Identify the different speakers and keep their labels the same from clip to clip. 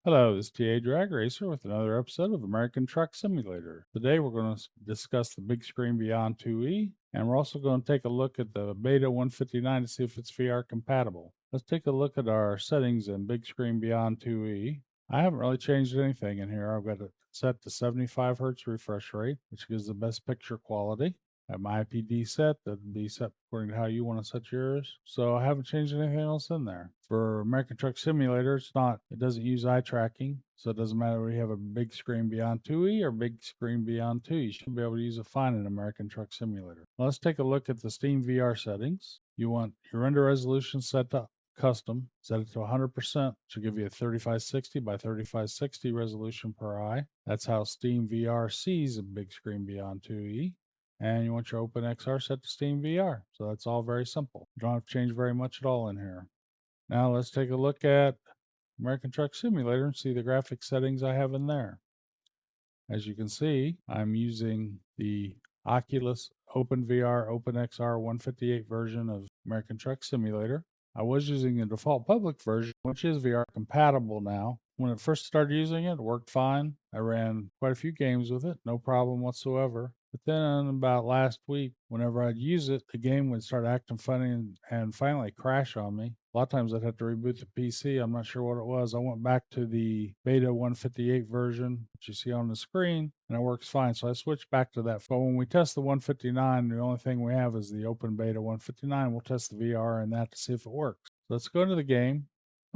Speaker 1: Hello, this is TrakRacer with another episode of American Truck Simulator. Today we're going to discuss the Big Screen Beyond 2E, and we're also going to take a look at the Beta 159 to see if it's VR compatible. Let's take a look at our settings in Big Screen Beyond 2E. I haven't really changed anything in here. I've got it set to 75 Hz refresh rate, which gives the best picture quality. I have my IPD set that would be set according to how you want to set yours. So I haven't changed anything else in there. For American Truck Simulator, it doesn't use eye tracking. So it doesn't matter whether you have a Big Screen Beyond 2E or Big Screen Beyond 2. You should be able to use it fine in American Truck Simulator. Well, let's take a look at the Steam VR settings. You want your render resolution set to custom, set it to 100%, which will give you a 3560 by 3560 resolution per eye. That's how Steam VR sees a Big Screen Beyond 2E. And you want your OpenXR set to Steam VR. So that's all very simple. You don't have to change very much at all in here. Now let's take a look at American Truck Simulator and see the graphic settings I have in there. As you can see, I'm using the Oculus OpenVR OpenXR 158 version of American Truck Simulator. I was using the default public version, which is VR compatible now. When I first started using it worked fine. I ran quite a few games with it, no problem whatsoever. But then about last week, whenever I'd use it, the game would start acting funny and finally crash on me. A lot of times I'd have to reboot the PC. I'm not sure what it was. I went back to the Beta 158 version, which you see on the screen, and it works fine. So I switched back to that. But when we test the 159, the only thing we have is the Open Beta 159. We'll test the VR and that to see if it works. So let's go into the game.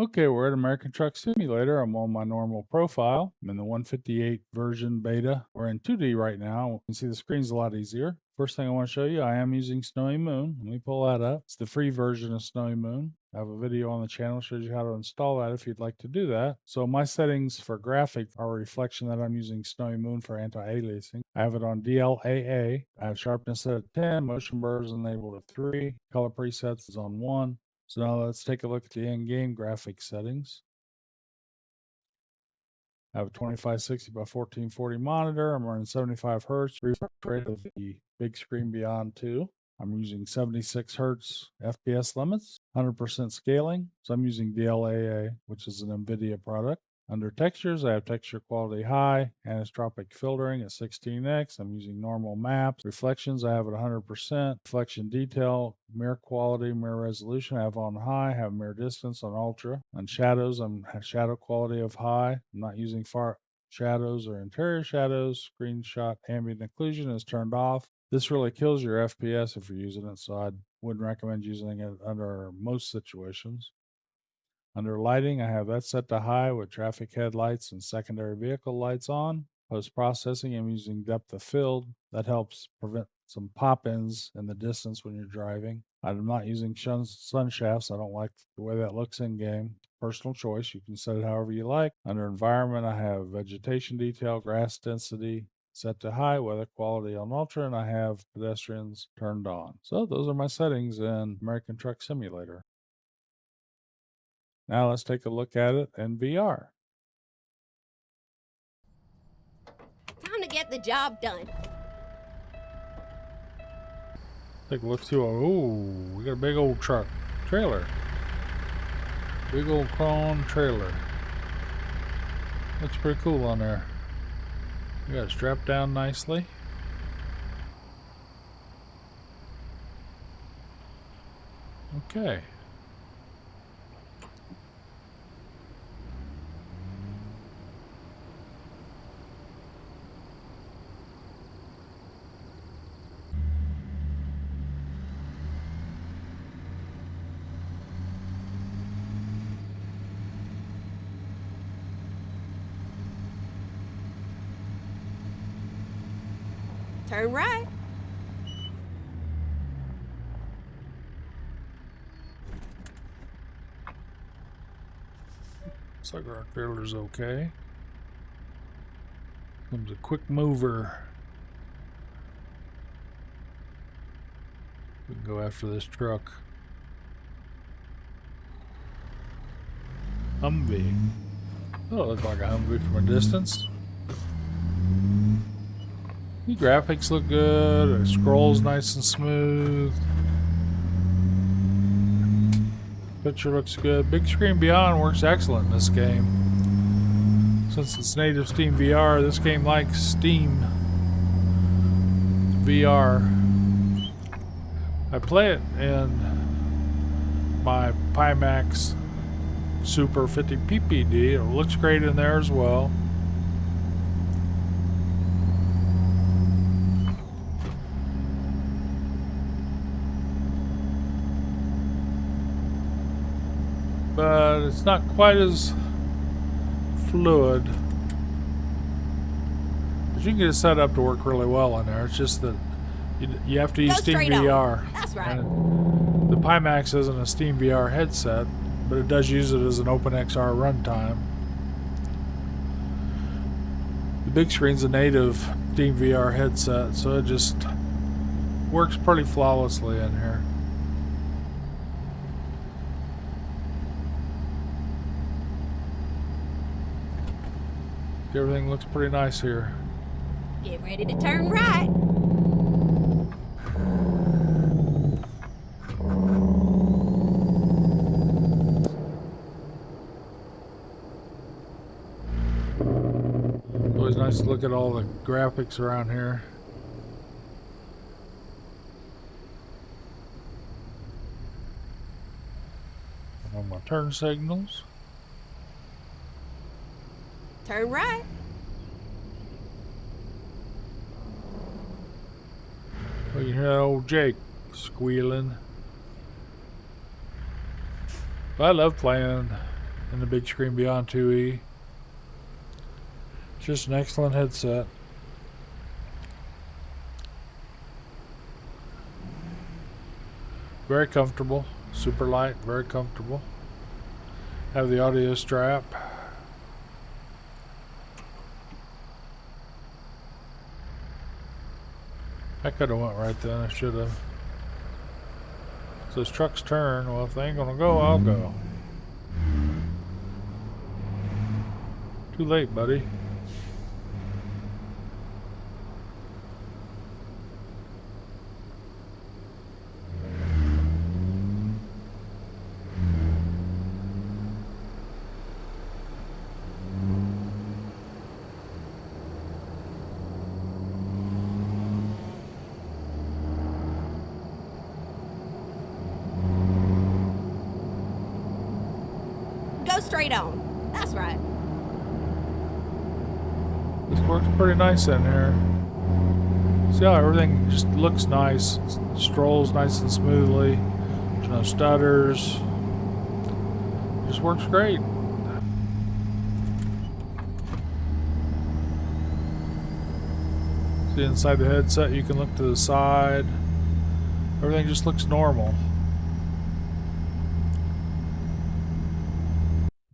Speaker 1: Okay, we're at American Truck Simulator. I'm on my normal profile. I'm in the 158 version beta. We're in 2D right now. You can see the screen's a lot easier. First thing I want to show you, I am using Snowy Moon. Let me pull that up. It's the free version of Snowy Moon. I have a video on the channel that shows you how to install that if you'd like to do that. So my settings for graphic are a reflection that I'm using Snowy Moon for anti-aliasing. I have it on DLAA. I have sharpness set at 10, motion blurs enabled at 3, color presets is on 1. So now let's take a look at the in-game graphics settings. I have a 2560 by 1440 monitor. I'm running 75 Hz refresh rate of the Big Screen Beyond 2. I'm using 76 Hertz FPS limits, 100% scaling. So I'm using DLAA, which is an NVIDIA product. Under textures, I have texture quality high, anisotropic filtering at 16x. I'm using normal maps. Reflections, I have at 100%. Reflection detail, mirror quality, mirror resolution, I have on high. I have mirror distance on ultra. On shadows, I'm have shadow quality of high. I'm not using far shadows or interior shadows. Screenshot ambient occlusion is turned off. This really kills your FPS if you're using it, so I wouldn't recommend using it under most situations. Under lighting, I have that set to high with traffic headlights and secondary vehicle lights on. Post-processing, I'm using depth of field. That helps prevent some pop-ins in the distance when you're driving. I'm not using sun shafts. I don't like the way that looks in game. Personal choice. You can set it however you like. Under environment, I have vegetation detail, grass density set to high, weather quality on ultra, and I have pedestrians turned on. So those are my settings in American Truck Simulator. Now let's take a look at it in VR.
Speaker 2: Time to get the job done.
Speaker 1: Take a look through. Oh, we got a big old truck trailer. Big old chrome trailer. Looks pretty cool on there. We got it strapped down nicely. Okay.
Speaker 2: Turn right.
Speaker 1: Looks like our trailer's okay. Comes a quick mover. We can go after this truck. Humvee. Oh, it looks like a Humvee from a distance. The graphics look good. The scroll's nice and smooth. Picture looks good. Big Screen Beyond works excellent in this game.
Speaker 3: Since it's native Steam VR, this game likes Steam VR. I play it in my Pimax Super 50 PPD. It looks great in there as well. But it's not quite as fluid. But you can get it set up to work really well in there. It's just that you have to use Steam VR.
Speaker 2: That's right.
Speaker 3: And the Pimax isn't a Steam VR headset, but it does use it as an OpenXR runtime. The big screen's a native Steam VR headset, so it just works pretty flawlessly in here. Everything looks pretty nice here.
Speaker 2: Get ready to turn right.
Speaker 3: Always nice to look at all the graphics around here. On my turn signals.
Speaker 2: Turn right.
Speaker 3: Well, you hear that old Jake squealing. But I love playing in the big screen Beyond 2E. It's just an excellent headset. Very comfortable. Super light, very comfortable. Have the audio strap. I could have went right then, I should have. Says trucks turn. Well, if they ain't gonna go, I'll go. Too late, buddy.
Speaker 2: Go straight on. That's right.
Speaker 3: This works pretty nice in here. See how everything just looks nice. It strolls nice and smoothly. There's no stutters. Just works great. See inside the headset, you can look to the side. Everything just looks normal.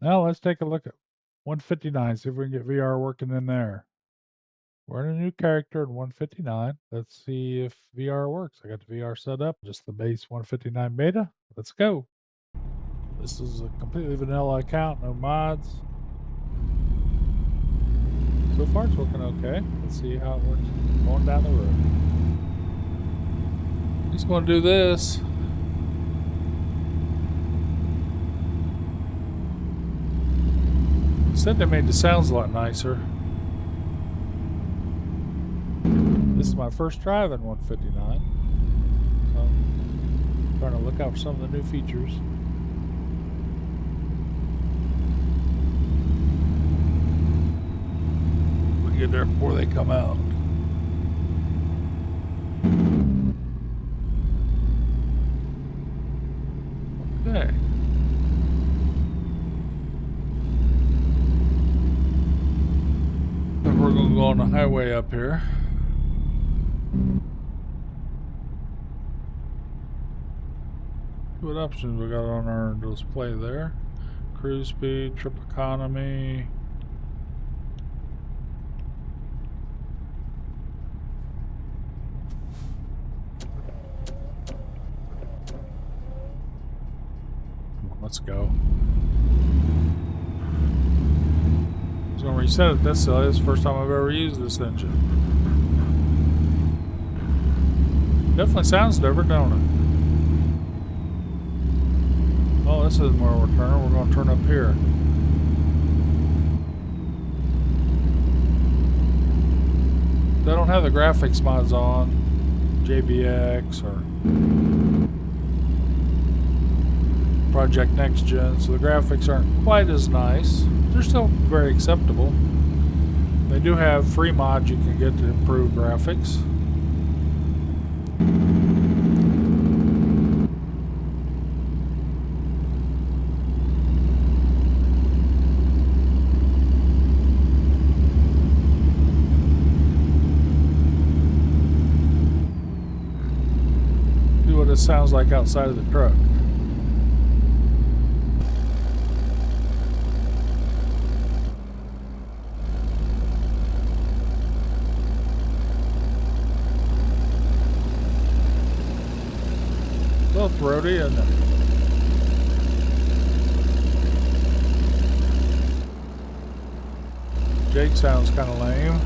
Speaker 3: Now let's take a look at 159, see if we can get VR working in there. We're in a new character in 159. Let's see if VR works. I got the VR set up, just the base 159 beta. Let's go. This is a completely vanilla account, no mods. So far it's working okay. Let's see how it works going down the road. Just going to do this. Said they made the sounds a lot nicer. This is my first drive in 159. So I'm trying to look out for some of the new features. We get there before they come out. Okay. We're going to go on the highway up here. What options we got on our display there? Cruise speed, trip economy. Let's go. I was going to reset it this silly. It's the first time I've ever used this engine. Definitely sounds different, don't it? Oh, this isn't where we're turning. We're going to turn up here.
Speaker 1: they don't have the graphics mods on, JBX or Project Next Gen, so the graphics aren't quite as nice. They're still very acceptable. They do have free mods you can get to improve graphics. See what it sounds like outside of the truck. Little throaty, isn't it? Jake sounds kind of lame.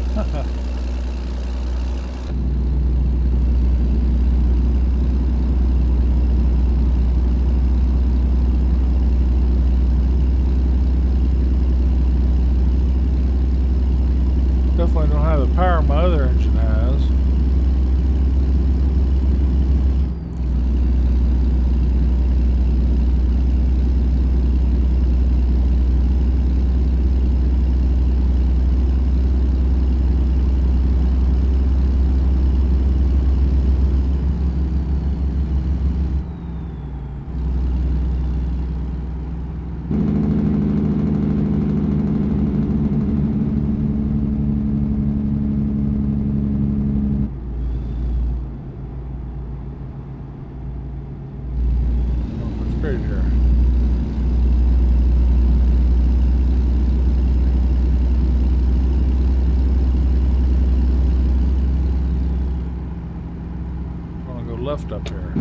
Speaker 1: Definitely don't have the power my other engine has. Straight here. I'm gonna go left up here.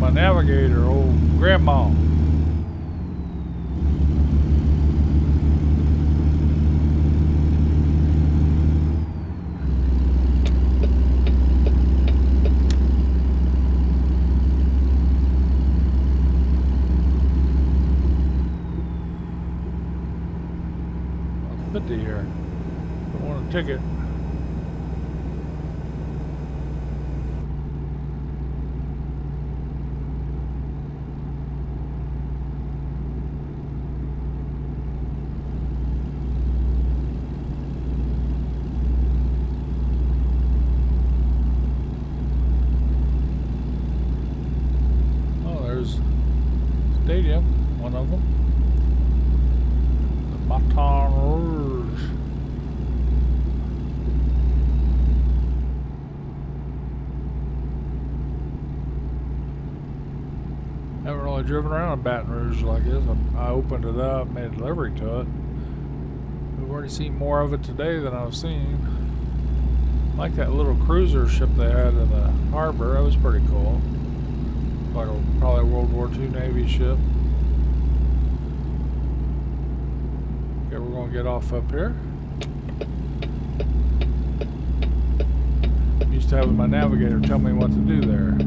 Speaker 1: My navigator, old grandma. I'll 50 here. Don't want a ticket. Stadium, one of them. The Baton Rouge. Haven't really driven around Baton Rouge like this. I opened it up, made a delivery to it. We've already seen more of it today than I've seen. Like that little cruiser ship they had in the harbor, that was pretty cool. Like probably a World War II Navy ship. Okay, we're gonna get off up here. I'm used to having my navigator tell me what to do there.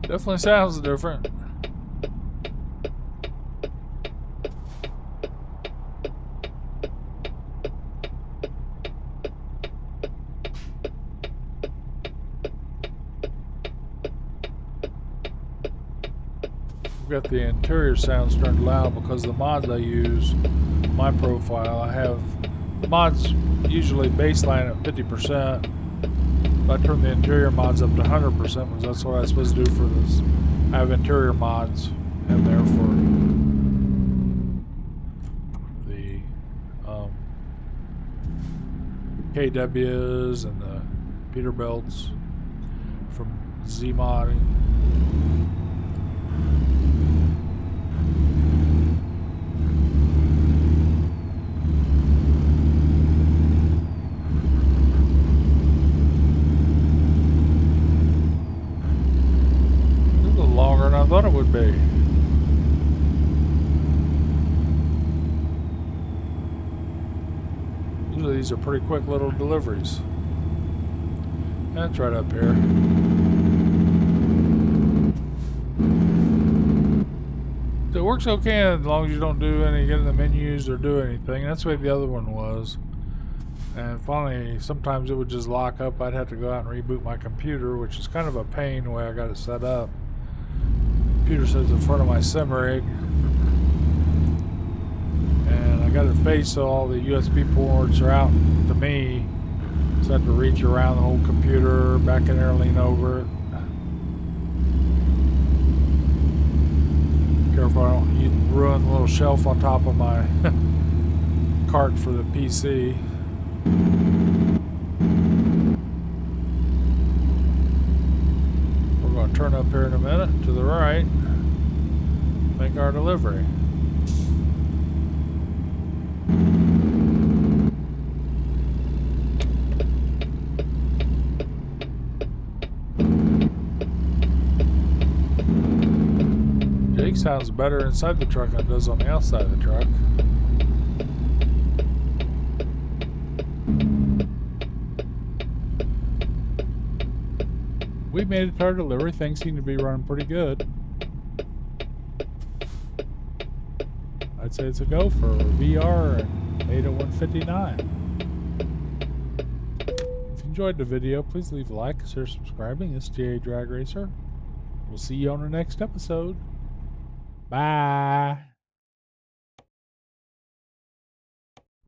Speaker 1: Definitely sounds different. We've got the interior sounds turned loud because the mods I use, my profile, I have mods usually baseline at 50%. I turn the interior mods up to 100% because that's what I'm supposed to do for this. I have interior mods in there for the
Speaker 3: KWs and the Peterbilts from Z-modding. A little longer than I thought it would be. Usually these are pretty quick little deliveries. That's right up here. It works okay as long as you don't do any, get in the menus or do anything. That's the way the other one was. And finally, sometimes it would just lock up. I'd have to go out and reboot my computer, which is kind of a pain the way I got it set up. The computer sits in front of my sim rig. And I got it faced so all the USB ports are out to me. So I have to reach around the whole computer, back in there, lean over it. Careful I don't ruin the little shelf on top of my cart for the PC. We're going to turn up here in a minute to the right, make our delivery. Jake sounds better inside the truck than it does on the outside of the truck. We made it to our delivery. Things seem to be running pretty good. I'd say it's a go for VR and Beta 159. If you enjoyed the video, please leave a like, consider subscribing. This is TrakRacer. We'll see you on the next episode. Bye.